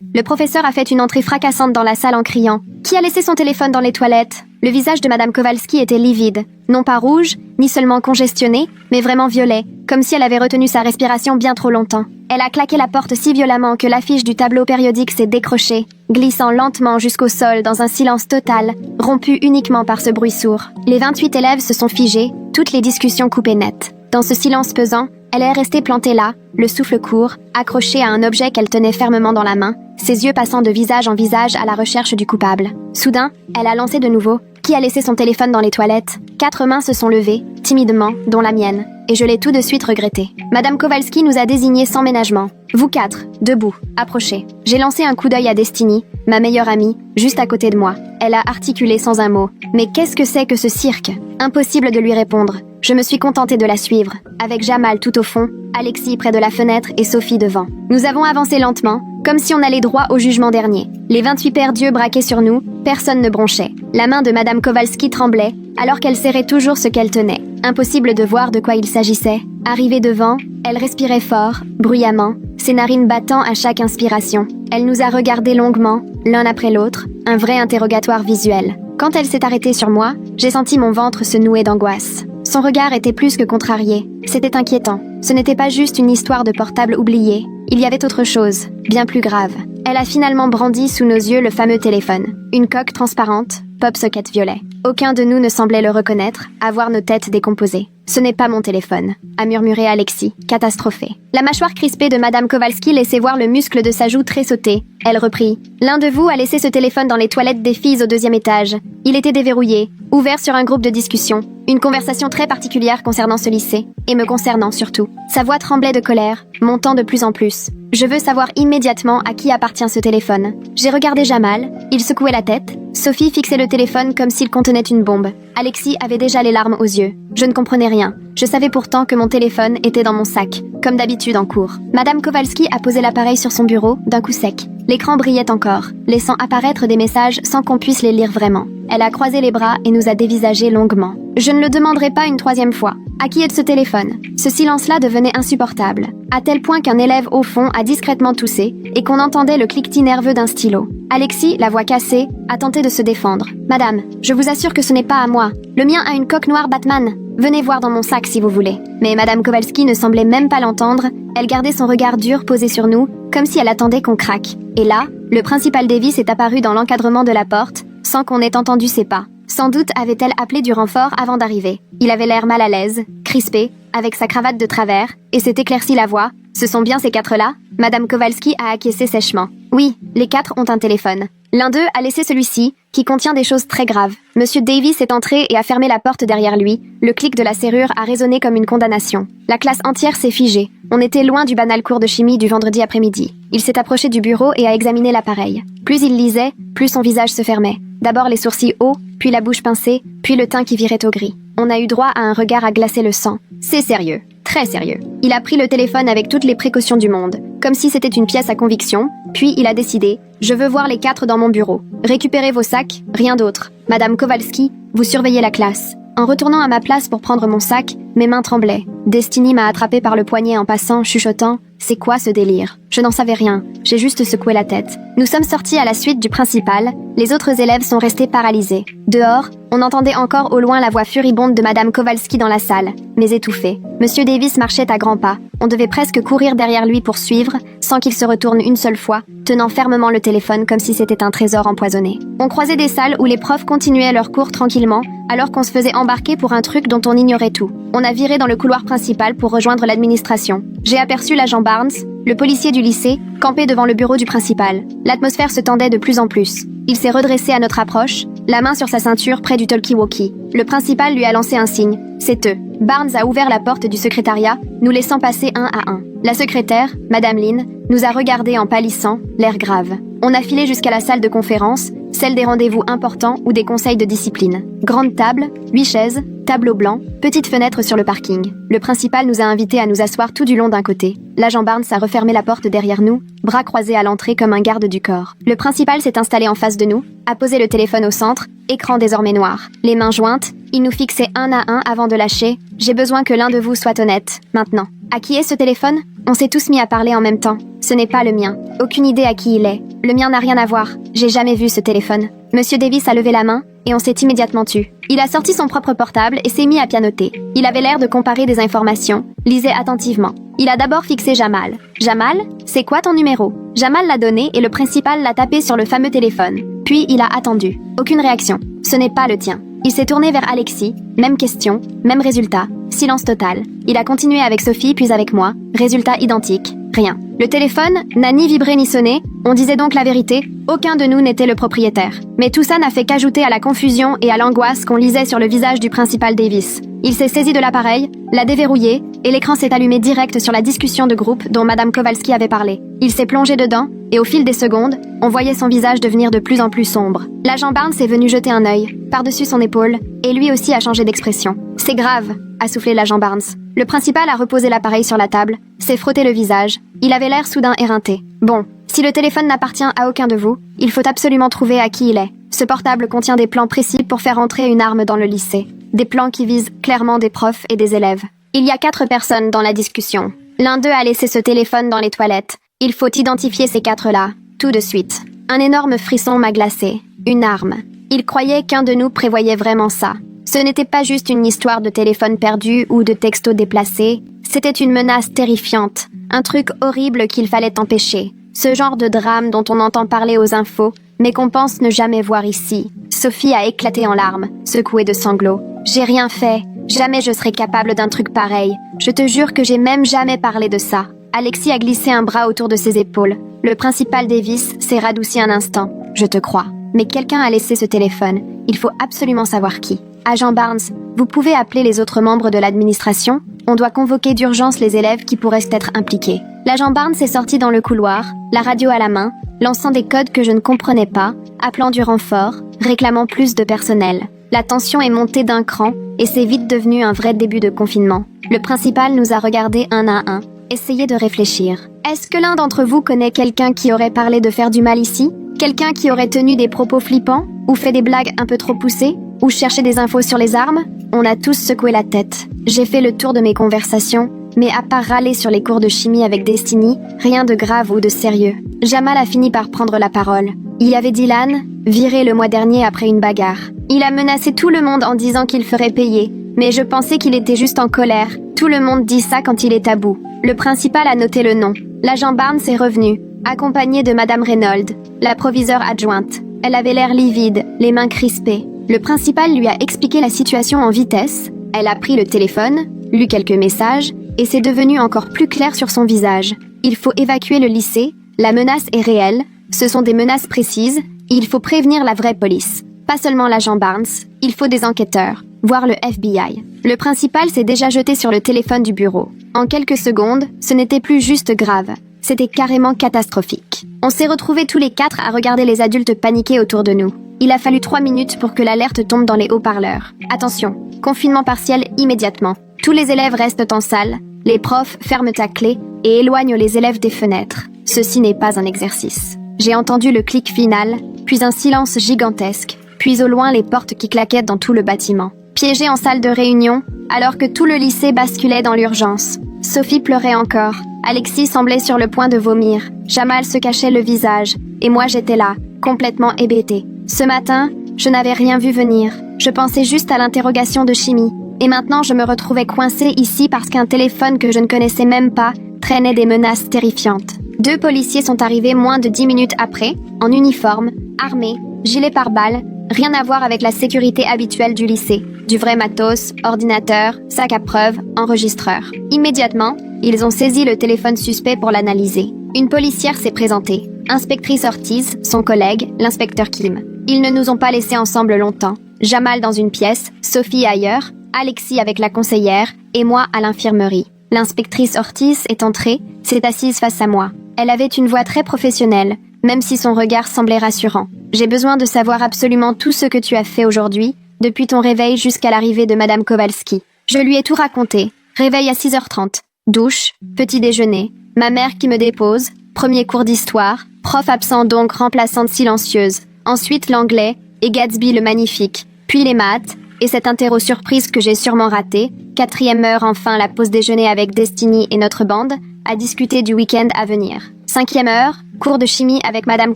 Le professeur a fait une entrée fracassante dans la salle en criant « Qui a laissé son téléphone dans les toilettes ?» Le visage de Madame Kowalski était livide, non pas rouge, ni seulement congestionné, mais vraiment violet, comme si elle avait retenu sa respiration bien trop longtemps. Elle a claqué la porte si violemment que l'affiche du tableau périodique s'est décrochée, glissant lentement jusqu'au sol dans un silence total, rompu uniquement par ce bruit sourd. Les 28 élèves se sont figés, toutes les discussions coupées net. Dans ce silence pesant, elle est restée plantée là, le souffle court, accrochée à un objet qu'elle tenait fermement dans la main, ses yeux passant de visage en visage à la recherche du coupable. Soudain, elle a lancé de nouveau « Qui a laissé son téléphone dans les toilettes ?» 4 mains se sont levées, timidement, dont la mienne, et je l'ai tout de suite regretté. Madame Kowalski nous a désignés sans ménagement. Vous 4, debout, approchez. J'ai lancé un coup d'œil à Destiny, ma meilleure amie, juste à côté de moi. Elle a articulé sans un mot. Mais qu'est-ce que c'est que ce cirque? Impossible de lui répondre. Je me suis contentée de la suivre, avec Jamal tout au fond, Alexis près de la fenêtre et Sophie devant. Nous avons avancé lentement, comme si on allait droit au jugement dernier. Les 28 paires d'yeux braqués sur nous, personne ne bronchait. La main de Madame Kowalski tremblait, alors qu'elle serrait toujours ce qu'elle tenait. Impossible de voir de quoi il s'agissait. Arrivée devant, elle respirait fort, bruyamment, ses narines battant à chaque inspiration. Elle nous a regardés longuement, l'un après l'autre, un vrai interrogatoire visuel. Quand elle s'est arrêtée sur moi, j'ai senti mon ventre se nouer d'angoisse. Son regard était plus que contrarié. C'était inquiétant. Ce n'était pas juste une histoire de portable oublié. Il y avait autre chose, bien plus grave. Elle a finalement brandi sous nos yeux le fameux téléphone. Une coque transparente, pop socket violet. Aucun de nous ne semblait le reconnaître, à voir nos têtes décomposées. Ce n'est pas mon téléphone, a murmuré Alexis, catastrophé. La mâchoire crispée de Madame Kowalski laissait voir le muscle de sa joue tressauter. Elle reprit. L'un de vous a laissé ce téléphone dans les toilettes des filles au 2e étage. Il était déverrouillé, ouvert sur un groupe de discussion. Une conversation très particulière concernant ce lycée, et me concernant surtout. Sa voix tremblait de colère, montant de plus en plus. Je veux savoir immédiatement à qui appartient ce téléphone. J'ai regardé Jamal, il secouait la tête. Sophie fixait le téléphone comme s'il contenait une bombe. Alexis avait déjà les larmes aux yeux. Je ne comprenais rien. Je savais pourtant que mon téléphone était dans mon sac, comme d'habitude en cours. Madame Kowalski a posé l'appareil sur son bureau, d'un coup sec. L'écran brillait encore, laissant apparaître des messages sans qu'on puisse les lire vraiment. Elle a croisé les bras et nous a dévisagés longuement. Je ne le demanderai pas une 3e fois. À qui est ce téléphone? Ce silence-là devenait insupportable, à tel point qu'un élève au fond a discrètement toussé et qu'on entendait le cliquetis nerveux d'un stylo. Alexis, la voix cassée, a tenté de se défendre. « Madame, je vous assure que ce n'est pas à moi. Le mien a une coque noire Batman. Venez voir dans mon sac si vous voulez. » Mais Madame Kowalski ne semblait même pas l'entendre. Elle gardait son regard dur posé sur nous, comme si elle attendait qu'on craque. Et là, le principal Davis est apparu dans l'encadrement de la porte, sans qu'on ait entendu ses pas. Sans doute avait-elle appelé du renfort avant d'arriver. Il avait l'air mal à l'aise, crispé, avec sa cravate de travers, et s'est éclairci la voix. Ce sont bien ces 4-là? Madame Kowalski a acquiescé sèchement. Oui, les 4 ont un téléphone. L'un d'eux a laissé celui-ci, qui contient des choses très graves. Monsieur Davis est entré et a fermé la porte derrière lui. Le clic de la serrure a résonné comme une condamnation. La classe entière s'est figée. On était loin du banal cours de chimie du vendredi après-midi. Il s'est approché du bureau et a examiné l'appareil. Plus il lisait, plus son visage se fermait. D'abord les sourcils hauts, puis la bouche pincée, puis le teint qui virait au gris. On a eu droit à un regard à glacer le sang. C'est sérieux. Très sérieux. Il a pris le téléphone avec toutes les précautions du monde, comme si c'était une pièce à conviction, puis il a décidé « Je veux voir les 4 dans mon bureau. Récupérez vos sacs, rien d'autre. Madame Kowalski, vous surveillez la classe. » En retournant à ma place pour prendre mon sac, mes mains tremblaient. Destiny m'a attrapé par le poignet en passant, chuchotant « C'est quoi ce délire ?» Je n'en savais rien, j'ai juste secoué la tête. Nous sommes sortis à la suite du principal, les autres élèves sont restés paralysés. Dehors, on entendait encore au loin la voix furibonde de Madame Kowalski dans la salle, mais étouffée. Monsieur Davis marchait à grands pas, on devait presque courir derrière lui pour suivre, sans qu'il se retourne une seule fois, tenant fermement le téléphone comme si c'était un trésor empoisonné. On croisait des salles où les profs continuaient leur cours tranquillement, alors qu'on se faisait embarquer pour un truc dont on ignorait tout. On a viré dans le couloir principal pour rejoindre l'administration. J'ai aperçu l'agent Barnes, le policier du lycée, campé devant le bureau du principal. L'atmosphère se tendait de plus en plus. Il s'est redressé à notre approche, la main sur sa ceinture près du talkie-walkie. Le principal lui a lancé un signe. C'est eux. Barnes a ouvert la porte du secrétariat, nous laissant passer un à un. La secrétaire, Madame Lynn, nous a regardés en pâlissant, l'air grave. On a filé jusqu'à la salle de conférence, celle des rendez-vous importants ou des conseils de discipline. Grande table, 8 chaises, tableau blanc, petite fenêtre sur le parking. Le principal nous a invités à nous asseoir tout du long d'un côté. L'agent Barnes a refermé la porte derrière nous, bras croisés à l'entrée comme un garde du corps. Le principal s'est installé en face de nous, a posé le téléphone au centre, écran désormais noir. Les mains jointes, il nous fixait un à un avant de lâcher. J'ai besoin que l'un de vous soit honnête, maintenant. À qui est ce téléphone? On s'est tous mis à parler en même temps. Ce n'est pas le mien. Aucune idée à qui il est. Le mien n'a rien à voir. J'ai jamais vu ce téléphone. Monsieur Davis a levé la main et on s'est immédiatement tu. Il a sorti son propre portable et s'est mis à pianoter. Il avait l'air de comparer des informations, lisait attentivement. Il a d'abord fixé Jamal. Jamal, c'est quoi ton numéro? Jamal l'a donné et le principal l'a tapé sur le fameux téléphone. Puis il a attendu. Aucune réaction. Ce n'est pas le tien. Il s'est tourné vers Alexis. Même question, même résultat. Silence total. Il a continué avec Sophie puis avec moi. Résultat identique. Rien. Le téléphone n'a ni vibré ni sonné. On disait donc la vérité. Aucun de nous n'était le propriétaire. Mais tout ça n'a fait qu'ajouter à la confusion et à l'angoisse qu'on lisait sur le visage du principal Davis. Il s'est saisi de l'appareil, l'a déverrouillé, et l'écran s'est allumé direct sur la discussion de groupe dont Madame Kowalski avait parlé. Il s'est plongé dedans, et au fil des secondes, on voyait son visage devenir de plus en plus sombre. L'agent Barnes est venu jeter un œil, par-dessus son épaule, et lui aussi a changé d'expression. « C'est grave », a soufflé l'agent Barnes. Le principal a reposé l'appareil sur la table, s'est frotté le visage. Il avait l'air soudain éreinté. « Bon, si le téléphone n'appartient à aucun de vous, il faut absolument trouver à qui il est. Ce portable contient des plans précis pour faire entrer une arme dans le lycée. Des plans qui visent clairement des profs et des élèves. Il y a 4 personnes dans la discussion. L'un d'eux a laissé ce téléphone dans les toilettes. Il faut identifier ces 4-là, tout de suite. Un énorme frisson m'a glacé. Une arme. Il croyait qu'un de nous prévoyait vraiment ça. Ce n'était pas juste une histoire de téléphone perdu ou de texto déplacé. C'était une menace terrifiante. Un truc horrible qu'il fallait empêcher. Ce genre de drame dont on entend parler aux infos, mais qu'on pense ne jamais voir ici. Sophie a éclaté en larmes, secouée de sanglots. J'ai rien fait. Jamais je serais capable d'un truc pareil. Je te jure que j'ai même jamais parlé de ça. Alexis a glissé un bras autour de ses épaules. Le principal Davis s'est radouci un instant. Je te crois. Mais quelqu'un a laissé ce téléphone. Il faut absolument savoir qui. Agent Barnes, vous pouvez appeler les autres membres de l'administration? On doit convoquer d'urgence les élèves qui pourraient être impliqués. L'agent Barnes est sorti dans le couloir, la radio à la main, lançant des codes que je ne comprenais pas, appelant du renfort, réclamant plus de personnel. La tension est montée d'un cran et c'est vite devenu un vrai début de confinement. Le principal nous a regardés un à un. Essayez de réfléchir. Est-ce que l'un d'entre vous connaît quelqu'un qui aurait parlé de faire du mal ici? Quelqu'un qui aurait tenu des propos flippants? Ou fait des blagues un peu trop poussées? Ou cherché des infos sur les armes? On a tous secoué la tête. J'ai fait le tour de mes conversations, mais à part râler sur les cours de chimie avec Destiny, rien de grave ou de sérieux. Jamal a fini par prendre la parole. Il y avait Dylan, viré le mois dernier après une bagarre. Il a menacé tout le monde en disant qu'il ferait payer, mais je pensais qu'il était juste en colère. Tout le monde dit ça quand il est à bout. Le principal a noté le nom. L'agent Barnes est revenu, accompagné de Madame Reynolds, la proviseure adjointe. Elle avait l'air livide, les mains crispées. Le principal lui a expliqué la situation en vitesse. Elle a pris le téléphone, lu quelques messages, et c'est devenu encore plus clair sur son visage. Il faut évacuer le lycée, la menace est réelle, ce sont des menaces précises, il faut prévenir la vraie police. Pas seulement l'agent Barnes, il faut des enquêteurs, voire le FBI. Le principal s'est déjà jeté sur le téléphone du bureau. En quelques secondes, ce n'était plus juste grave, c'était carrément catastrophique. On s'est retrouvés tous les 4 à regarder les adultes paniquer autour de nous. Il a fallu 3 minutes pour que l'alerte tombe dans les haut-parleurs. Attention, confinement partiel immédiatement. Tous les élèves restent en salle, les profs ferment à clé et éloignent les élèves des fenêtres. Ceci n'est pas un exercice. J'ai entendu le clic final, puis un silence gigantesque, puis au loin les portes qui claquaient dans tout le bâtiment. Piégée en salle de réunion, alors que tout le lycée basculait dans l'urgence. Sophie pleurait encore. Alexis semblait sur le point de vomir. Jamal se cachait le visage, et moi j'étais là, complètement hébétée. Ce matin, je n'avais rien vu venir. Je pensais juste à l'interrogation de chimie. Et maintenant, je me retrouvais coincée ici parce qu'un téléphone que je ne connaissais même pas traînait des menaces terrifiantes. 2 policiers sont arrivés moins de 10 minutes après, en uniforme, armés, gilets pare-balles, rien à voir avec la sécurité habituelle du lycée. Du vrai matos, ordinateur, sac à preuves, enregistreur. Immédiatement, ils ont saisi le téléphone suspect pour l'analyser. Une policière s'est présentée. Inspectrice Ortiz, son collègue, l'inspecteur Kim. Ils ne nous ont pas laissés ensemble longtemps. Jamal dans une pièce, Sophie ailleurs, Alexis avec la conseillère et moi à l'infirmerie. L'inspectrice Ortiz est entrée, s'est assise face à moi. Elle avait une voix très professionnelle, même si son regard semblait rassurant. J'ai besoin de savoir absolument tout ce que tu as fait aujourd'hui, depuis ton réveil jusqu'à l'arrivée de Madame Kowalski. Je lui ai tout raconté. Réveil à 6h30, douche, petit déjeuner, ma mère qui me dépose, premier cours d'histoire, prof absent donc remplaçante silencieuse, ensuite l'anglais et Gatsby le magnifique, puis les maths, Et cette interro surprise que j'ai sûrement ratée, 4e heure enfin la pause déjeuner avec Destiny et notre bande, à discuter du week-end à venir. 5e heure, cours de chimie avec Madame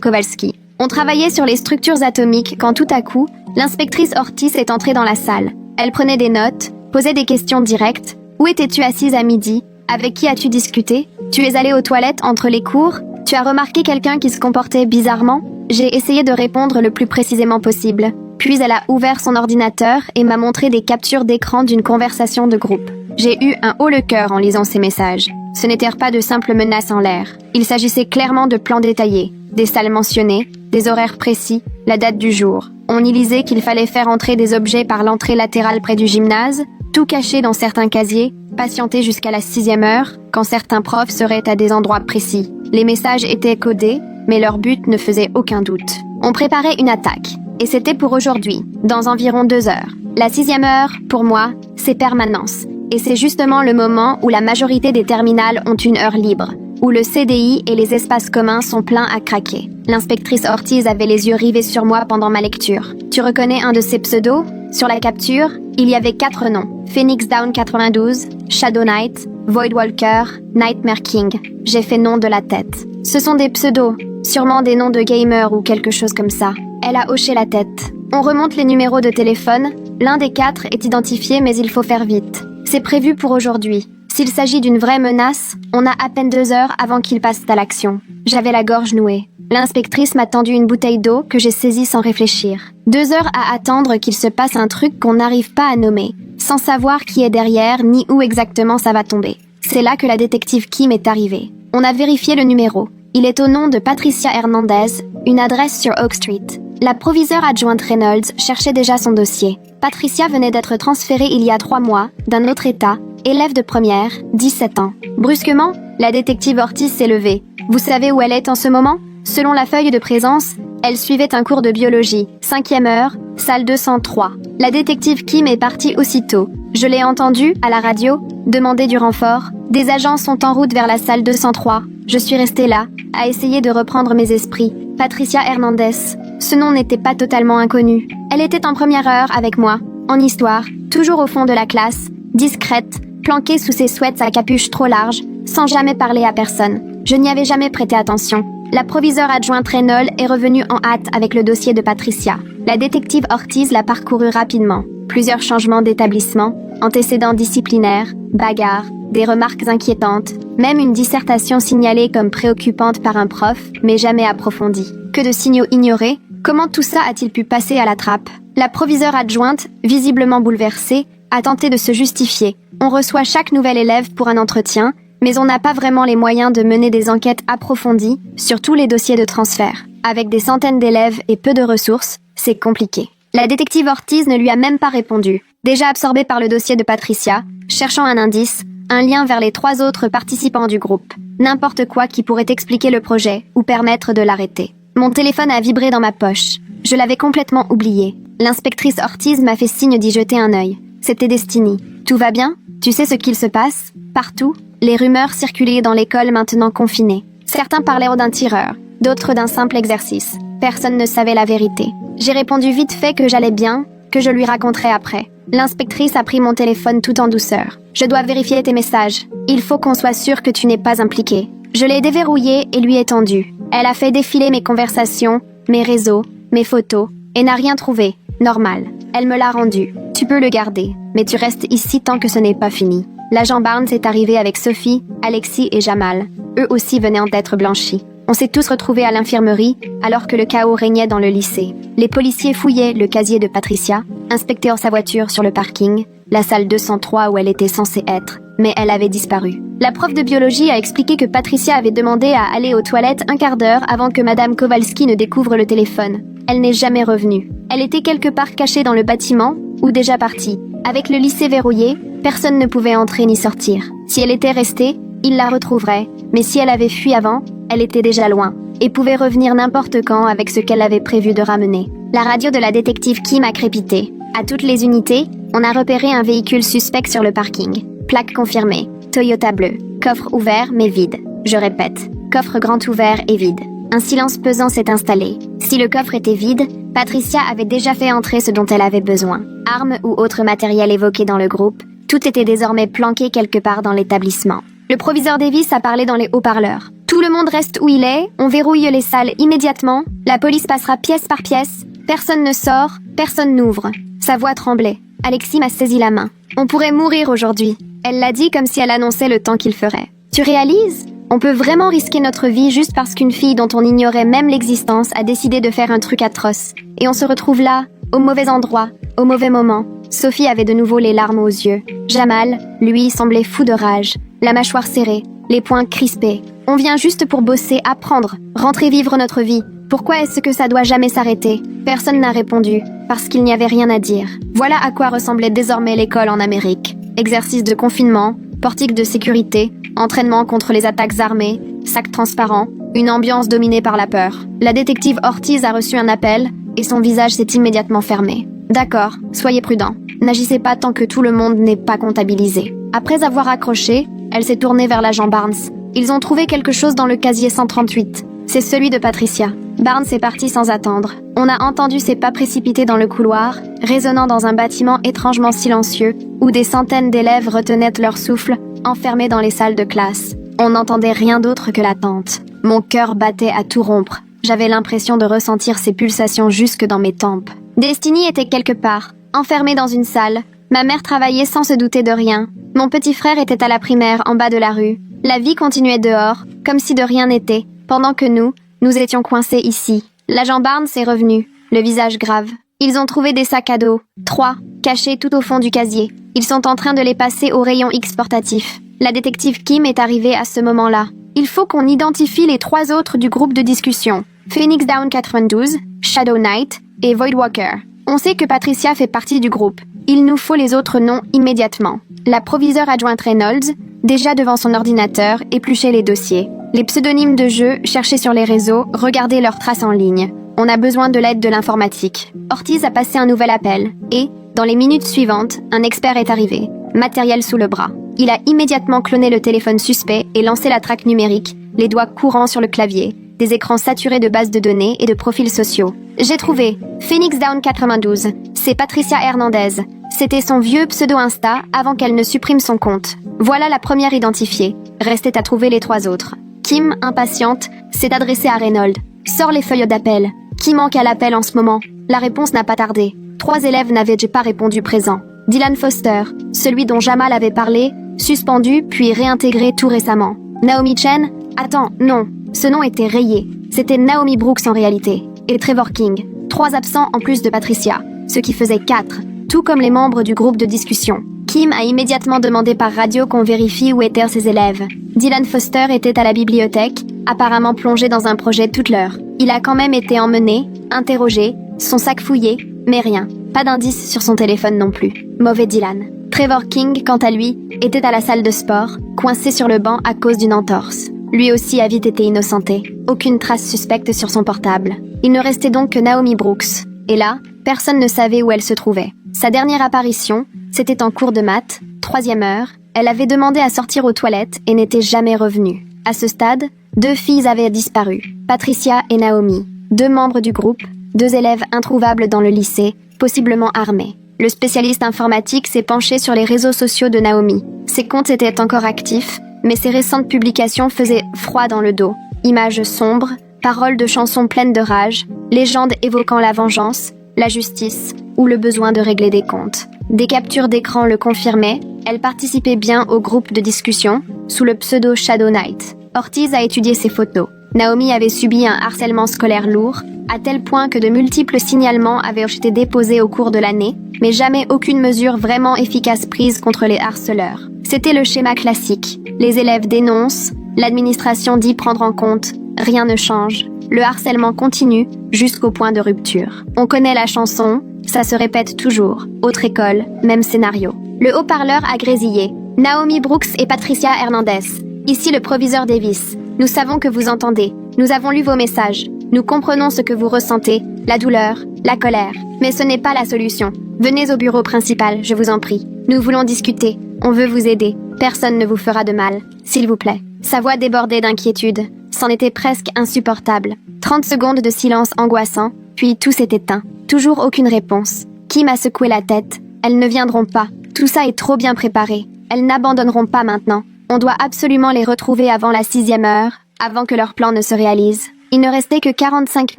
Kowalski. On travaillait sur les structures atomiques quand tout à coup, l'inspectrice Ortiz est entrée dans la salle. Elle prenait des notes, posait des questions directes. Où étais-tu assise à midi? Avec qui as-tu discuté? Tu es allée aux toilettes entre les cours? Tu as remarqué quelqu'un qui se comportait bizarrement? J'ai essayé de répondre le plus précisément possible. Puis elle a ouvert son ordinateur et m'a montré des captures d'écran d'une conversation de groupe. J'ai eu un haut le cœur en lisant ces messages. Ce n'étaient pas de simples menaces en l'air. Il s'agissait clairement de plans détaillés, des salles mentionnées, des horaires précis, la date du jour. On y lisait qu'il fallait faire entrer des objets par l'entrée latérale près du gymnase, tout caché dans certains casiers, patienter jusqu'à la 6e heure, quand certains profs seraient à des endroits précis. Les messages étaient codés, mais leur but ne faisait aucun doute. On préparait une attaque, et c'était pour aujourd'hui, dans environ 2 heures. La 6e heure, pour moi, c'est permanence. Et c'est justement le moment où la majorité des terminales ont une heure libre, où le CDI et les espaces communs sont pleins à craquer. L'inspectrice Ortiz avait les yeux rivés sur moi pendant ma lecture. Tu reconnais un de ces pseudos? Sur la capture, il y avait 4 noms. Phoenix Down 92, Shadow Knight, Void Walker, Nightmare King. J'ai fait nom de la tête. Ce sont des pseudos, sûrement des noms de gamers ou quelque chose comme ça. Elle a hoché la tête. On remonte les numéros de téléphone. L'un des 4 est identifié, mais il faut faire vite. C'est prévu pour aujourd'hui. S'il s'agit d'une vraie menace, on a à peine 2 heures avant qu'il passe à l'action. J'avais la gorge nouée. L'inspectrice m'a tendu une bouteille d'eau que j'ai saisie sans réfléchir. 2 heures à attendre qu'il se passe un truc qu'on n'arrive pas à nommer, sans savoir qui est derrière ni où exactement ça va tomber. C'est là que la détective Kim est arrivée. On a vérifié le numéro. Il est au nom de Patricia Hernandez, une adresse sur Oak Street. La proviseure adjointe Reynolds cherchait déjà son dossier. Patricia venait d'être transférée il y a 3 mois, d'un autre état, élève de première, 17 ans. Brusquement, la détective Ortiz s'est levée. Vous savez où elle est en ce moment? Selon la feuille de présence, elle suivait un cours de biologie, 5e heure, salle 203. La détective Kim est partie aussitôt. Je l'ai entendue, à la radio, demander du renfort. Des agents sont en route vers la salle 203. Je suis restée là, à essayer de reprendre mes esprits. Patricia Hernandez. Ce nom n'était pas totalement inconnu. Elle était en première heure avec moi, en histoire, toujours au fond de la classe, discrète, planquée sous ses sweats à capuche trop large, sans jamais parler à personne. Je n'y avais jamais prêté attention. La proviseure adjointe Reynolds est revenue en hâte avec le dossier de Patricia. La détective Ortiz l'a parcouru rapidement. Plusieurs changements d'établissement, antécédents disciplinaires, bagarres, des remarques inquiétantes, même une dissertation signalée comme préoccupante par un prof, mais jamais approfondie. Que de signaux ignorés? Comment tout ça a-t-il pu passer à la trappe? La proviseure adjointe, visiblement bouleversée, a tenté de se justifier. On reçoit chaque nouvel élève pour un entretien, mais on n'a pas vraiment les moyens de mener des enquêtes approfondies sur tous les dossiers de transfert. Avec des centaines d'élèves et peu de ressources, c'est compliqué. La détective Ortiz ne lui a même pas répondu. Déjà absorbée par le dossier de Patricia, cherchant un indice, un lien vers les 3 autres participants du groupe. N'importe quoi qui pourrait expliquer le projet ou permettre de l'arrêter. Mon téléphone a vibré dans ma poche. Je l'avais complètement oublié. L'inspectrice Ortiz m'a fait signe d'y jeter un œil. C'était Destiny. Tout va bien? Tu sais ce qu'il se passe? Partout, les rumeurs circulaient dans l'école maintenant confinée. Certains parlaient d'un tireur, d'autres d'un simple exercice. Personne ne savait la vérité. J'ai répondu vite fait que j'allais bien, que je lui raconterais après. L'inspectrice a pris mon téléphone tout en douceur. Je dois vérifier tes messages. Il faut qu'on soit sûr que tu n'es pas impliqué. Je l'ai déverrouillé et lui ai tendu. Elle a fait défiler mes conversations, mes réseaux, mes photos, et n'a rien trouvé. Normal. Elle me l'a rendu. Tu peux le garder, mais tu restes ici tant que ce n'est pas fini. L'agent Barnes est arrivé avec Sophie, Alexis et Jamal. Eux aussi venaient d'être blanchis. On s'est tous retrouvés à l'infirmerie, alors que le chaos régnait dans le lycée. Les policiers fouillaient le casier de Patricia, inspectèrent sa voiture sur le parking, la salle 203 où elle était censée être, mais elle avait disparu. La prof de biologie a expliqué que Patricia avait demandé à aller aux toilettes un quart d'heure avant que Madame Kowalski ne découvre le téléphone. Elle n'est jamais revenue. Elle était quelque part cachée dans le bâtiment, ou déjà partie. Avec le lycée verrouillé, personne ne pouvait entrer ni sortir. Si elle était restée, il la retrouverait, mais si elle avait fui avant, elle était déjà loin, et pouvait revenir n'importe quand avec ce qu'elle avait prévu de ramener. La radio de la détective Kim a crépité. À toutes les unités, on a repéré un véhicule suspect sur le parking. Plaque confirmée. Toyota bleu. Coffre ouvert mais vide. Je répète, coffre grand ouvert et vide. Un silence pesant s'est installé. Si le coffre était vide, Patricia avait déjà fait entrer ce dont elle avait besoin. Armes ou autre matériel évoqué dans le groupe, tout était désormais planqué quelque part dans l'établissement. Le proviseur Davis a parlé dans les haut-parleurs. Tout le monde reste où il est, on verrouille les salles immédiatement, la police passera pièce par pièce, personne ne sort, personne n'ouvre. Sa voix tremblait. Alexis m'a saisi la main. On pourrait mourir aujourd'hui. Elle l'a dit comme si elle annonçait le temps qu'il ferait. Tu réalises ? On peut vraiment risquer notre vie juste parce qu'une fille dont on ignorait même l'existence a décidé de faire un truc atroce. Et on se retrouve là, au mauvais endroit, au mauvais moment. Sophie avait de nouveau les larmes aux yeux. Jamal, lui, semblait fou de rage, la mâchoire serrée, les poings crispés. On vient juste pour bosser, apprendre, rentrer vivre notre vie. Pourquoi est-ce que ça doit jamais s'arrêter ? Personne n'a répondu, parce qu'il n'y avait rien à dire. Voilà à quoi ressemblait désormais l'école en Amérique. Exercice de confinement, portique de sécurité, entraînement contre les attaques armées, sac transparent, une ambiance dominée par la peur. La détective Ortiz a reçu un appel, et son visage s'est immédiatement fermé. D'accord, soyez prudent. N'agissez pas tant que tout le monde n'est pas comptabilisé. Après avoir accroché, elle s'est tournée vers l'agent Barnes. Ils ont trouvé quelque chose dans le casier 138. C'est celui de Patricia. Barnes est parti sans attendre. On a entendu ses pas précipités dans le couloir, résonnant dans un bâtiment étrangement silencieux, où des centaines d'élèves retenaient leur souffle, enfermés dans les salles de classe. On n'entendait rien d'autre que l'attente. Mon cœur battait à tout rompre. J'avais l'impression de ressentir ses pulsations jusque dans mes tempes. Destiny était quelque part, enfermée dans une salle. Ma mère travaillait sans se douter de rien. Mon petit frère était à la primaire, en bas de la rue. La vie continuait dehors, comme si de rien n'était, pendant que nous étions coincés ici. L'agent Barnes est revenu, le visage grave. Ils ont trouvé des sacs à dos, 3, cachés tout au fond du casier. Ils sont en train de les passer au rayon X portatif. La détective Kim est arrivée à ce moment-là. Il faut qu'on identifie les 3 autres du groupe de discussion. Phoenix Down 92, Shadow Knight et Voidwalker. On sait que Patricia fait partie du groupe. Il nous faut les autres noms immédiatement. La proviseure adjointe Reynolds, déjà devant son ordinateur, épluchait les dossiers. Les pseudonymes de jeu, cherchés sur les réseaux, regardaient leurs traces en ligne. On a besoin de l'aide de l'informatique. Ortiz a passé un nouvel appel. Et, dans les minutes suivantes, un expert est arrivé, matériel sous le bras. Il a immédiatement cloné le téléphone suspect et lancé la traque numérique, les doigts courants sur le clavier, des écrans saturés de bases de données et de profils sociaux. J'ai trouvé Phoenix Down 92. C'est Patricia Hernandez. C'était son vieux pseudo-Insta avant qu'elle ne supprime son compte. Voilà la première identifiée. Restait à trouver les 3 autres. Kim, impatiente, s'est adressée à Reynolds. Sors les feuilles d'appel. Qui manque à l'appel en ce moment ? La réponse n'a pas tardé. 3 élèves n'avaient pas répondu présent. Dylan Foster, celui dont Jamal avait parlé, suspendu puis réintégré tout récemment. Naomi Chen ? Attends, non. Ce nom était rayé. C'était Naomi Brooks en réalité. Et Trevor King. 3 absents en plus de Patricia, ce qui faisait 4, tout comme les membres du groupe de discussion. Kim a immédiatement demandé par radio qu'on vérifie où étaient ses élèves. Dylan Foster était à la bibliothèque, apparemment plongé dans un projet toute l'heure. Il a quand même été emmené, interrogé, son sac fouillé, mais rien. Pas d'indice sur son téléphone non plus. Mauvais Dylan. Trevor King, quant à lui, était à la salle de sport, coincé sur le banc à cause d'une entorse. Lui aussi a vite été innocenté. Aucune trace suspecte sur son portable. Il ne restait donc que Naomi Brooks. Et là, personne ne savait où elle se trouvait. Sa dernière apparition, c'était en cours de maths, 3e heure. Elle avait demandé à sortir aux toilettes et n'était jamais revenue. À ce stade, 2 filles avaient disparu. Patricia et Naomi. 2 membres du groupe, 2 élèves introuvables dans le lycée, possiblement armés. Le spécialiste informatique s'est penché sur les réseaux sociaux de Naomi. Ses comptes étaient encore actifs, mais ses récentes publications faisaient froid dans le dos. Images sombres, paroles de chansons pleines de rage, légendes évoquant la vengeance, la justice ou le besoin de régler des comptes. Des captures d'écran le confirmaient, elle participait bien au groupe de discussion, sous le pseudo Shadow Knight. Ortiz a étudié ses photos. Naomi avait subi un harcèlement scolaire lourd, à tel point que de multiples signalements avaient été déposés au cours de l'année, mais jamais aucune mesure vraiment efficace prise contre les harceleurs. C'était le schéma classique. Les élèves dénoncent, l'administration dit prendre en compte, rien ne change. Le harcèlement continue jusqu'au point de rupture. On connaît la chanson, ça se répète toujours. Autre école, même scénario. Le haut-parleur a grésillé. Naomi Brooks et Patricia Hernandez. Ici le proviseur Davis. Nous savons que vous entendez. Nous avons lu vos messages. Nous comprenons ce que vous ressentez, la douleur, la colère. Mais ce n'est pas la solution. Venez au bureau principal, je vous en prie. Nous voulons discuter. On veut vous aider. Personne ne vous fera de mal. S'il vous plaît. Sa voix débordait d'inquiétude. C'en était presque insupportable. 30 secondes de silence angoissant, Puis tout s'est éteint. Toujours aucune réponse. Kim a secoué la tête. Elles ne viendront pas. Tout ça est trop bien préparé. Elles n'abandonneront pas maintenant. On doit absolument les retrouver avant la 6e heure, avant que leur plan ne se réalise. Il ne restait que 45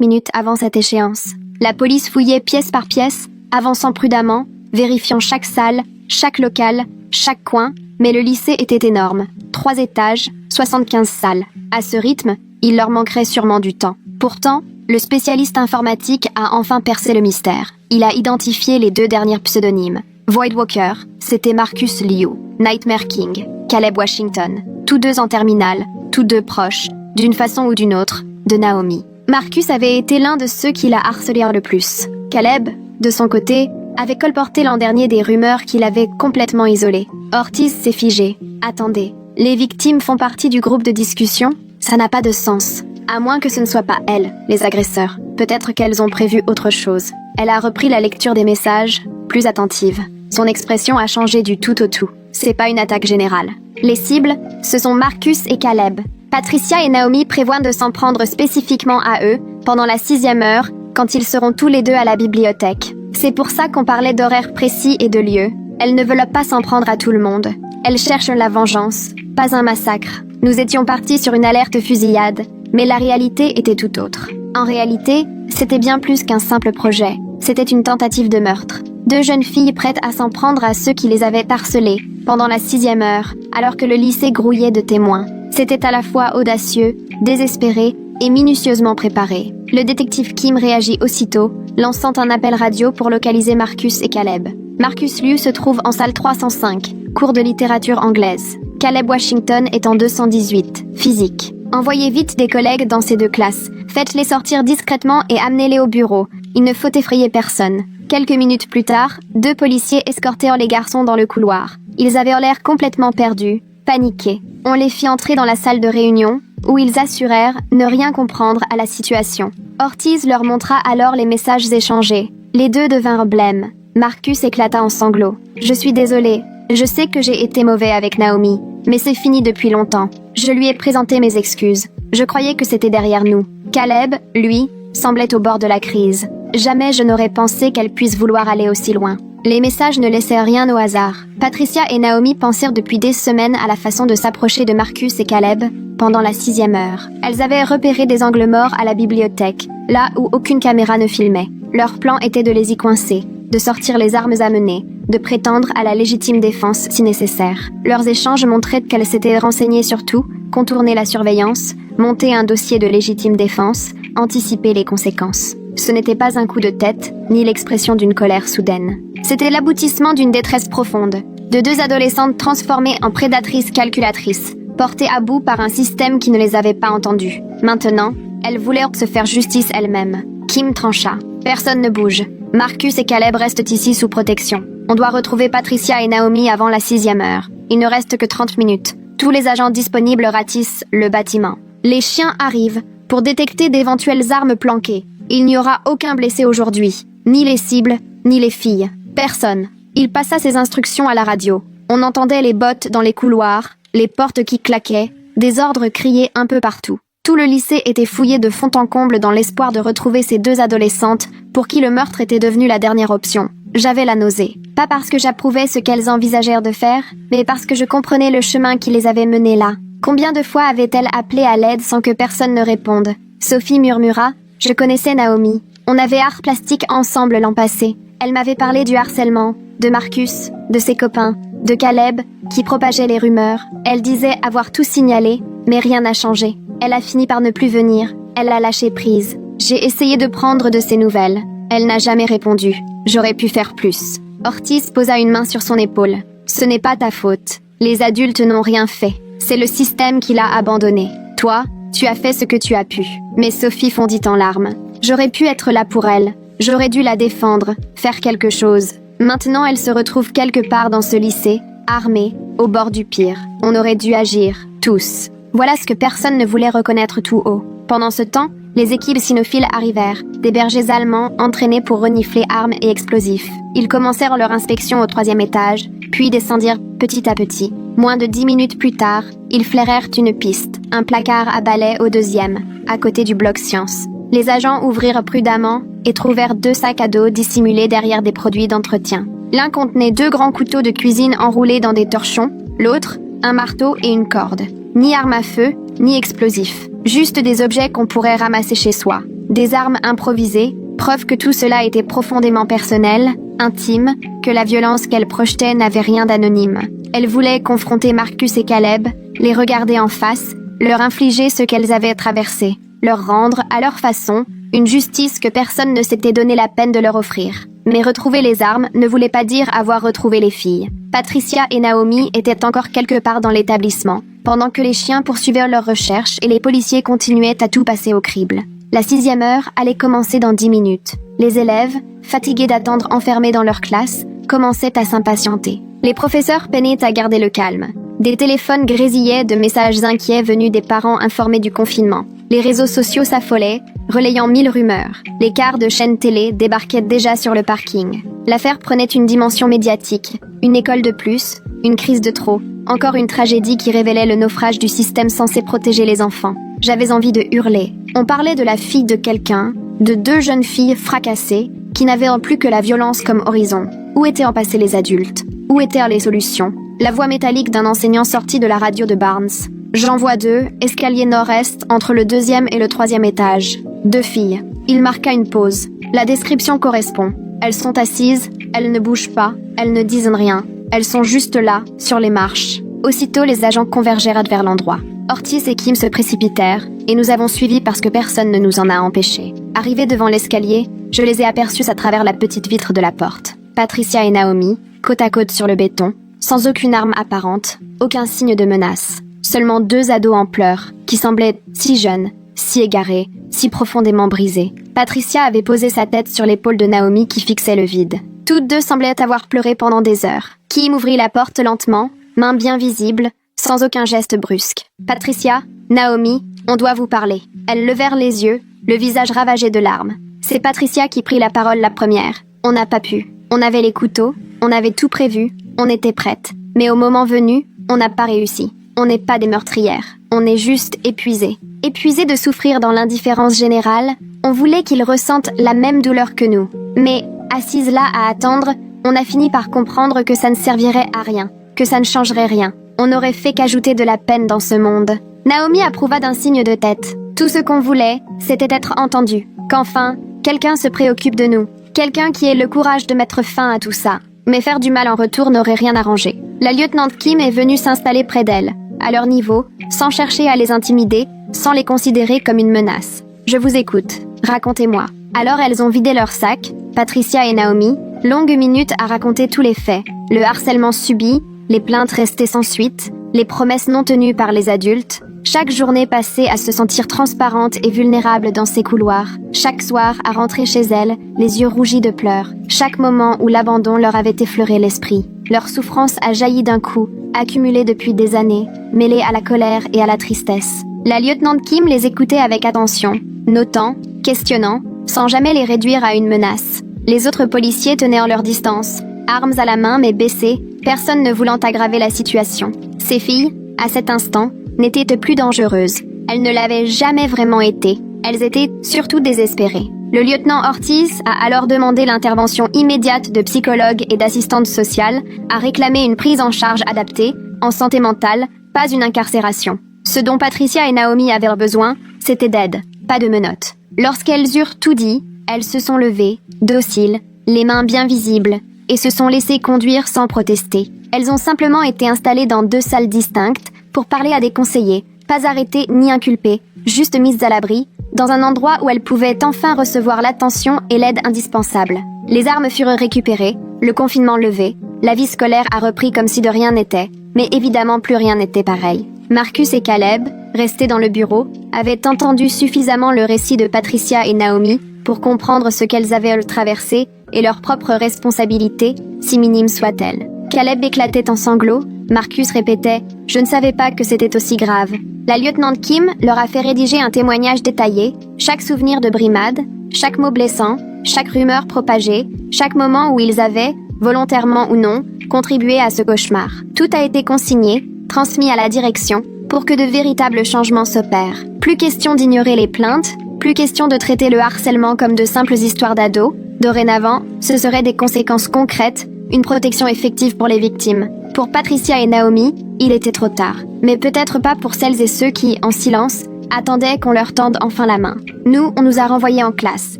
minutes avant cette échéance. La police fouillait pièce par pièce, avançant prudemment, vérifiant chaque salle, chaque local, chaque coin, mais le lycée était énorme. 3 étages, 75 salles. À ce rythme, il leur manquerait sûrement du temps. Pourtant, le spécialiste informatique a enfin percé le mystère. Il a identifié les 2 derniers pseudonymes. Voidwalker, c'était Marcus Liu. Nightmare King, Caleb Washington. Tous 2 en terminale, tous 2 proches, d'une façon ou d'une autre, de Naomi. Marcus avait été l'un de ceux qui la harcelèrent le plus. Caleb, de son côté, avait colporté l'an dernier des rumeurs qu'il avait complètement isolé. Ortiz s'est figé. Attendez, les victimes font partie du groupe de discussion? Ça n'a pas de sens. À moins que ce ne soit pas elles, les agresseurs. Peut-être qu'elles ont prévu autre chose. Elle a repris la lecture des messages, plus attentive. Son expression a changé du tout au tout. C'est pas une attaque générale. Les cibles, ce sont Marcus et Caleb. Patricia et Naomi prévoient de s'en prendre spécifiquement à eux pendant la 6e heure, quand ils seront tous les 2 à la bibliothèque. C'est pour ça qu'on parlait d'horaires précis et de lieux. Elles ne veulent pas s'en prendre à tout le monde. Elles cherchent la vengeance, pas un massacre. Nous étions partis sur une alerte fusillade, mais la réalité était tout autre. En réalité, c'était bien plus qu'un simple projet. C'était une tentative de meurtre. 2 jeunes filles prêtes à s'en prendre à ceux qui les avaient harcelées pendant la 6e heure, alors que le lycée grouillait de témoins. C'était à la fois audacieux, désespéré et minutieusement préparé. Le détective Kim réagit aussitôt, lançant un appel radio pour localiser Marcus et Caleb. Marcus Liu se trouve en salle 305, cours de littérature anglaise. Caleb Washington est en 218, physique. Envoyez vite des collègues dans ces 2 classes. Faites-les sortir discrètement et amenez-les au bureau. Il ne faut effrayer personne. Quelques minutes plus tard, 2 policiers escortèrent les garçons dans le couloir. Ils avaient l'air complètement perdus, paniqués. On les fit entrer dans la salle de réunion, où ils assurèrent ne rien comprendre à la situation. Ortiz leur montra alors les messages échangés. Les 2 devinrent blêmes. Marcus éclata en sanglots. « Je suis désolée. Je sais que j'ai été mauvais avec Naomi, mais c'est fini depuis longtemps. Je lui ai présenté mes excuses. Je croyais que c'était derrière nous. » Caleb, lui, semblait au bord de la crise. Jamais je n'aurais pensé qu'elle puisse vouloir aller aussi loin. Les messages ne laissaient rien au hasard. Patricia et Naomi pensèrent depuis des semaines à la façon de s'approcher de Marcus et Caleb pendant la 6e heure. Elles avaient repéré des angles morts à la bibliothèque, là où aucune caméra ne filmait. Leur plan était de les y coincer, de sortir les armes à mener, de prétendre à la légitime défense si nécessaire. Leurs échanges montraient qu'elles s'étaient renseignées sur tout, contourner la surveillance, monter un dossier de légitime défense, anticiper les conséquences. Ce n'était pas un coup de tête, ni l'expression d'une colère soudaine. C'était l'aboutissement d'une détresse profonde, de 2 adolescentes transformées en prédatrices calculatrices, portées à bout par un système qui ne les avait pas entendues. Maintenant, elles voulaient se faire justice elles-mêmes. Kim trancha. Personne ne bouge. Marcus et Caleb restent ici sous protection. On doit retrouver Patricia et Naomi avant la 6e heure. Il ne reste que 30 minutes. Tous les agents disponibles ratissent le bâtiment. Les chiens arrivent pour détecter d'éventuelles armes planquées. Il n'y aura aucun blessé aujourd'hui. Ni les cibles, ni les filles. Personne. Il passa ses instructions à la radio. On entendait les bottes dans les couloirs, les portes qui claquaient, des ordres criés un peu partout. Tout le lycée était fouillé de fond en comble dans l'espoir de retrouver ces 2 adolescentes pour qui le meurtre était devenu la dernière option. J'avais la nausée. Pas parce que j'approuvais ce qu'elles envisagèrent de faire, mais parce que je comprenais le chemin qui les avait menées là. Combien de fois avait-elle appelé à l'aide sans que personne ne réponde? Sophie murmura. Je connaissais Naomi. On avait art plastique ensemble l'an passé. Elle m'avait parlé du harcèlement, de Marcus, de ses copains, de Caleb, qui propageait les rumeurs. Elle disait avoir tout signalé, mais rien n'a changé. Elle a fini par ne plus venir. Elle a lâché prise. J'ai essayé de prendre de ses nouvelles. Elle n'a jamais répondu. J'aurais pu faire plus. Ortiz posa une main sur son épaule. Ce n'est pas ta faute. Les adultes n'ont rien fait. C'est le système qui l'a abandonné. Toi, tu as fait ce que tu as pu. Mais Sophie fondit en larmes. J'aurais pu être là pour elle. J'aurais dû la défendre, faire quelque chose. Maintenant, elle se retrouve quelque part dans ce lycée, armée, au bord du pire. On aurait dû agir, tous. Voilà ce que personne ne voulait reconnaître tout haut. Pendant ce temps, les équipes cynophiles arrivèrent, des bergers allemands entraînés pour renifler armes et explosifs. Ils commencèrent leur inspection au 3e étage, puis descendirent petit à petit. Moins de 10 minutes plus tard, ils flairèrent une piste, un placard à balai au 2e, à côté du bloc science. Les agents ouvrirent prudemment et trouvèrent 2 sacs à dos dissimulés derrière des produits d'entretien. L'un contenait 2 grands couteaux de cuisine enroulés dans des torchons, l'autre, un marteau et une corde. Ni arme à feu, ni explosifs. Juste des objets qu'on pourrait ramasser chez soi. Des armes improvisées, preuve que tout cela était profondément personnel, intime, que la violence qu'elle projetait n'avait rien d'anonyme. Elle voulait confronter Marcus et Caleb, les regarder en face, leur infliger ce qu'elles avaient traversé, leur rendre, à leur façon, une justice que personne ne s'était donné la peine de leur offrir. Mais retrouver les armes ne voulait pas dire avoir retrouvé les filles. Patricia et Naomi étaient encore quelque part dans l'établissement, pendant que les chiens poursuivaient leurs recherches et les policiers continuaient à tout passer au crible. La 6e heure allait commencer dans 10 minutes. Les élèves, fatigués d'attendre enfermés dans leur classe, commençaient à s'impatienter. Les professeurs peinaient à garder le calme. Des téléphones grésillaient de messages inquiets venus des parents informés du confinement. Les réseaux sociaux s'affolaient, relayant 1000 rumeurs. Les quarts de chaînes télé débarquaient déjà sur le parking. L'affaire prenait une dimension médiatique. Une école de plus, une crise de trop. Encore une tragédie qui révélait le naufrage du système censé protéger les enfants. J'avais envie de hurler. On parlait de la fille de quelqu'un, de 2 jeunes filles fracassées, qui n'avaient en plus que la violence comme horizon. Où étaient en passé les adultes? Où étaient les solutions? La voix métallique d'un enseignant sortit de la radio de Barnes. J'envoie 2, escalier nord-est, entre le 2e et le 3e étage. 2 filles. Il marqua une pause. La description correspond. Elles sont assises, elles ne bougent pas, elles ne disent rien. Elles sont juste là, sur les marches. Aussitôt, les agents convergèrent vers l'endroit. Ortiz et Kim se précipitèrent, et nous avons suivi parce que personne ne nous en a empêchés. Arrivés devant l'escalier, je les ai aperçus à travers la petite vitre de la porte. Patricia et Naomi, côte à côte sur le béton, sans aucune arme apparente, aucun signe de menace. Seulement 2 ados en pleurs, qui semblaient si jeunes, si égarés, si profondément brisés. Patricia avait posé sa tête sur l'épaule de Naomi qui fixait le vide. Toutes 2 semblaient avoir pleuré pendant des heures. Kim ouvrit la porte lentement, main bien visible, sans aucun geste brusque. Patricia, Naomi, on doit vous parler. Elles levèrent les yeux, le visage ravagé de larmes. C'est Patricia qui prit la parole la première. On n'a pas pu. On avait les couteaux, on avait tout prévu, on était prêtes. Mais au moment venu, on n'a pas réussi. On n'est pas des meurtrières. On est juste épuisés. Épuisés de souffrir dans l'indifférence générale, on voulait qu'ils ressentent la même douleur que nous. Mais, assises là à attendre, on a fini par comprendre que ça ne servirait à rien, que ça ne changerait rien. On n'aurait fait qu'ajouter de la peine dans ce monde. Naomi approuva d'un signe de tête. Tout ce qu'on voulait, c'était être entendu. Qu'enfin, quelqu'un se préoccupe de nous. Quelqu'un qui ait le courage de mettre fin à tout ça. Mais faire du mal en retour n'aurait rien arrangé. La lieutenant Kim est venue s'installer près d'elle, à leur niveau, sans chercher à les intimider, sans les considérer comme une menace. Je vous écoute. Racontez-moi. Alors elles ont vidé leur sac, Patricia et Naomi, longues minutes à raconter tous les faits. Le harcèlement subi, les plaintes restées sans suite, les promesses non tenues par les adultes, chaque journée passée à se sentir transparente et vulnérable dans ces couloirs, chaque soir à rentrer chez elles, les yeux rougis de pleurs, chaque moment où l'abandon leur avait effleuré l'esprit. Leur souffrance a jailli d'un coup, accumulée depuis des années, mêlée à la colère et à la tristesse. La lieutenant Kim les écoutait avec attention, notant, questionnant, sans jamais les réduire à une menace. Les autres policiers tenaient en leur distance, armes à la main mais baissées, personne ne voulant aggraver la situation. Ces filles, à cet instant, n'étaient plus dangereuses. Elles ne l'avaient jamais vraiment été. Elles étaient surtout désespérées. Le lieutenant Ortiz a alors demandé l'intervention immédiate de psychologues et d'assistantes sociales, a réclamé une prise en charge adaptée, en santé mentale, pas une incarcération. Ce dont Patricia et Naomi avaient besoin, c'était d'aide, pas de menottes. Lorsqu'elles eurent tout dit, elles se sont levées, dociles, les mains bien visibles, et se sont laissées conduire sans protester. Elles ont simplement été installées dans 2 salles distinctes pour parler à des conseillers, pas arrêtées ni inculpées, juste mises à l'abri, dans un endroit où elles pouvaient enfin recevoir l'attention et l'aide indispensables. Les armes furent récupérées, le confinement levé, la vie scolaire a repris comme si de rien n'était, mais évidemment plus rien n'était pareil. Marcus et Caleb, restés dans le bureau, avaient entendu suffisamment le récit de Patricia et Naomi pour comprendre ce qu'elles avaient traversé et leurs propres responsabilités, si minimes soient-elles. Caleb éclatait en sanglots, Marcus répétait « Je ne savais pas que c'était aussi grave ». La lieutenant Kim leur a fait rédiger un témoignage détaillé, chaque souvenir de brimade, chaque mot blessant, chaque rumeur propagée, chaque moment où ils avaient, volontairement ou non, contribué à ce cauchemar. Tout a été consigné, transmis à la direction, pour que de véritables changements s'opèrent. Plus question d'ignorer les plaintes, Plus question de traiter le harcèlement comme de simples histoires d'ados. Dorénavant, ce seraient des conséquences concrètes, une protection effective pour les victimes. Pour Patricia et Naomi, il était trop tard. Mais peut-être pas pour celles et ceux qui, en silence, attendaient qu'on leur tende enfin la main. Nous, on nous a renvoyés en classe.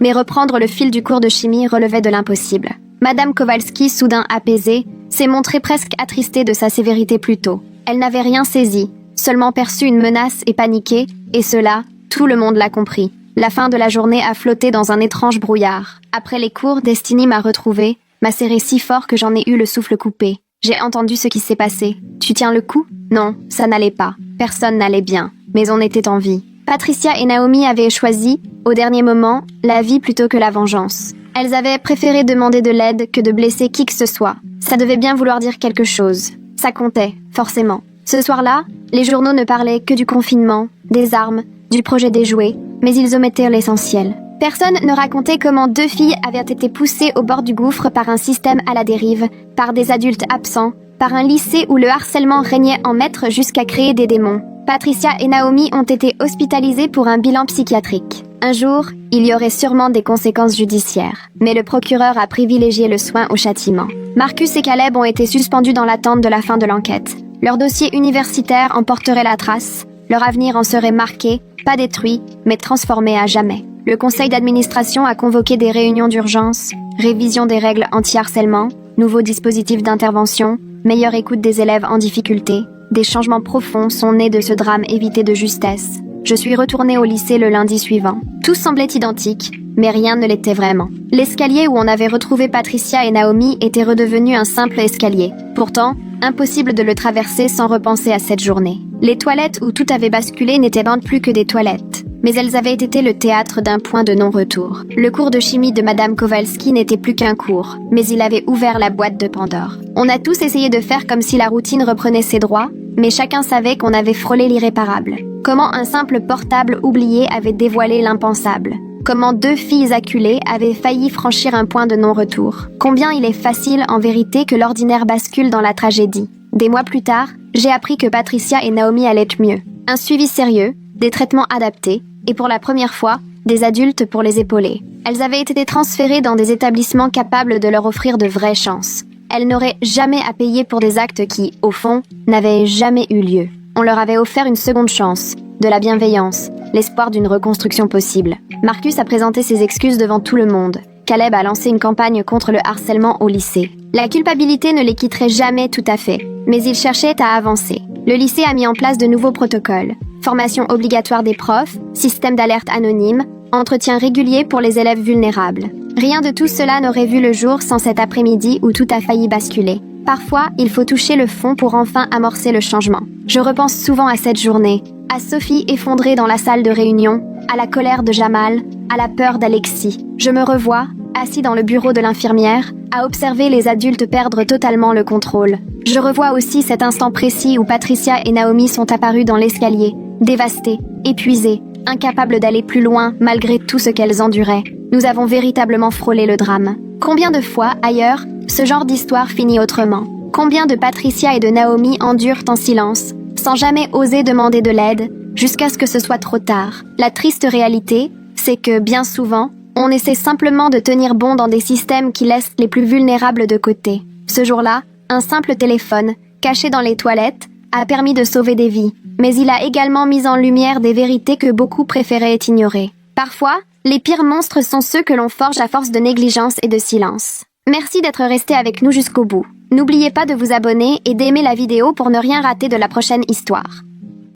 Mais reprendre le fil du cours de chimie relevait de l'impossible. Madame Kowalski, soudain apaisée, s'est montrée presque attristée de sa sévérité plus tôt. Elle n'avait rien saisi, seulement perçu une menace et paniqué, et cela, tout le monde l'a compris. La fin de la journée a flotté dans un étrange brouillard. Après les cours, Destiny m'a retrouvée, m'a serré si fort que j'en ai eu le souffle coupé. J'ai entendu ce qui s'est passé. Tu tiens le coup? Non, ça n'allait pas. Personne n'allait bien. Mais on était en vie. Patricia et Naomi avaient choisi, au dernier moment, la vie plutôt que la vengeance. Elles avaient préféré demander de l'aide que de blesser qui que ce soit. Ça devait bien vouloir dire quelque chose. Ça comptait, forcément. Ce soir-là, les journaux ne parlaient que du confinement, des armes, du projet des jouets, mais ils omettaient l'essentiel. Personne ne racontait comment 2 filles avaient été poussées au bord du gouffre par un système à la dérive, par des adultes absents, par un lycée où le harcèlement régnait en maître jusqu'à créer des démons. Patricia et Naomi ont été hospitalisées pour un bilan psychiatrique. Un jour, il y aurait sûrement des conséquences judiciaires, mais le procureur a privilégié le soin au châtiment. Marcus et Caleb ont été suspendus dans l'attente de la fin de l'enquête. Leur dossier universitaire en porterait la trace, leur avenir en serait marqué, pas détruit, mais transformé à jamais. Le conseil d'administration a convoqué des réunions d'urgence, révision des règles anti-harcèlement, nouveaux dispositifs d'intervention, meilleure écoute des élèves en difficulté. Des changements profonds sont nés de ce drame évité de justesse. Je suis retournée au lycée le lundi suivant. Tout semblait identique, mais rien ne l'était vraiment. L'escalier où on avait retrouvé Patricia et Naomi était redevenu un simple escalier. Pourtant, impossible de le traverser sans repenser à cette journée. Les toilettes où tout avait basculé n'étaient plus que des toilettes, mais elles avaient été le théâtre d'un point de non-retour. Le cours de chimie de Madame Kowalski n'était plus qu'un cours, mais il avait ouvert la boîte de Pandore. On a tous essayé de faire comme si la routine reprenait ses droits, mais chacun savait qu'on avait frôlé l'irréparable. Comment un simple portable oublié avait dévoilé l'impensable. Comment 2 filles acculées avaient failli franchir un point de non-retour. Combien il est facile, en vérité, que l'ordinaire bascule dans la tragédie. Des mois plus tard, j'ai appris que Patricia et Naomi allaient mieux. Un suivi sérieux, des traitements adaptés, et pour la première fois, des adultes pour les épauler. Elles avaient été transférées dans des établissements capables de leur offrir de vraies chances. Elles n'auraient jamais à payer pour des actes qui, au fond, n'avaient jamais eu lieu. On leur avait offert une seconde chance, de la bienveillance, l'espoir d'une reconstruction possible. Marcus a présenté ses excuses devant tout le monde. Caleb a lancé une campagne contre le harcèlement au lycée. La culpabilité ne les quitterait jamais tout à fait, mais ils cherchaient à avancer. Le lycée a mis en place de nouveaux protocoles. Formation obligatoire des profs, système d'alerte anonyme, entretien régulier pour les élèves vulnérables. Rien de tout cela n'aurait vu le jour sans cet après-midi où tout a failli basculer. Parfois, il faut toucher le fond pour enfin amorcer le changement. Je repense souvent à cette journée, à Sophie effondrée dans la salle de réunion, à la colère de Jamal, à la peur d'Alexis. Je me revois, assis dans le bureau de l'infirmière, à observer les adultes perdre totalement le contrôle. Je revois aussi cet instant précis où Patricia et Naomi sont apparues dans l'escalier, dévastées, épuisées, incapables d'aller plus loin malgré tout ce qu'elles enduraient. Nous avons véritablement frôlé le drame. Combien de fois, ailleurs, ce genre d'histoire finit autrement? Combien de Patricia et de Naomi endurent en silence, sans jamais oser demander de l'aide, jusqu'à ce que ce soit trop tard? La triste réalité, c'est que, bien souvent, on essaie simplement de tenir bon dans des systèmes qui laissent les plus vulnérables de côté. Ce jour-là, un simple téléphone, caché dans les toilettes, a permis de sauver des vies, mais il a également mis en lumière des vérités que beaucoup préféraient ignorer. Parfois, les pires monstres sont ceux que l'on forge à force de négligence et de silence. Merci d'être resté avec nous jusqu'au bout. N'oubliez pas de vous abonner et d'aimer la vidéo pour ne rien rater de la prochaine histoire.